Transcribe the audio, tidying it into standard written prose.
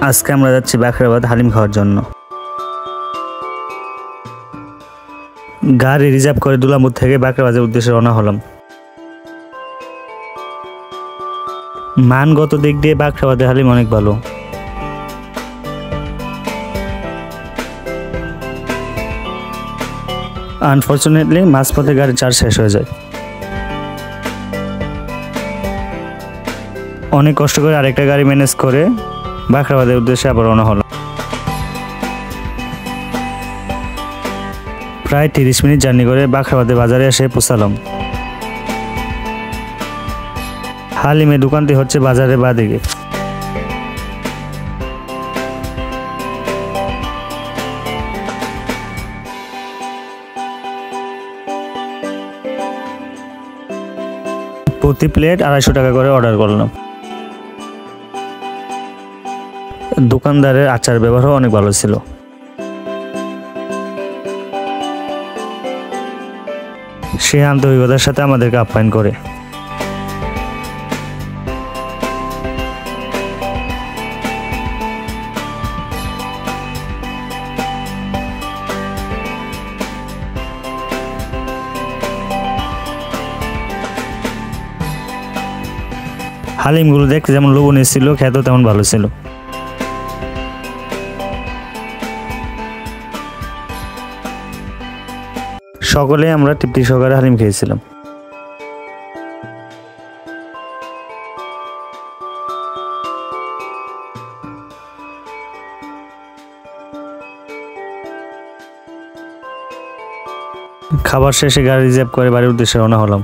আজকে আমরা যাচ্ছি বাখরাবাদ হালিম খাওয়ার জন্য। গাড়ি রিজার্ভ করে দুলামপুর থেকে বাখরাবাদের উদ্দেশ্যে রওনা হলাম। মানগত দিক দিয়ে বাখরাবাদের হালিম অনেক ভালো। আনফরচুনেটলি মাঝপথে গাড়ির চার্জ শেষ হয়ে যায়। অনেক কষ্ট করে আরেকটা গাড়ি ম্যানেজ করে বাখরাবাদের উদ্দেশ্যে আবার রওনা হলাম। প্রায় 30 মিনিট জার্নি করে বাখরাবাদের বাজারে এসে পৌঁছালাম। হালিমের দোকানটি হচ্ছে বাজারের বাঁদিকে। প্রতি প্লেট 250 টাকা করে অর্ডার করলাম। দোকানদারের আচার ব্যবহারও অনেক ভালো ছিল। সে আন্তরিকতার সাথে আমাদেরকে আপ্যায়ন করে। হালিমগুলো দেখতে যেমন লোভনীয় ছিল, খেতেও তেমন ভালো ছিল। সকলে আমরা তৃপ্তি সহকারে হালিম খেয়েছিলাম। খাবার শেষে গাড়ি রিজার্ভ করে বাড়ির উদ্দেশ্যে রওনা হলাম।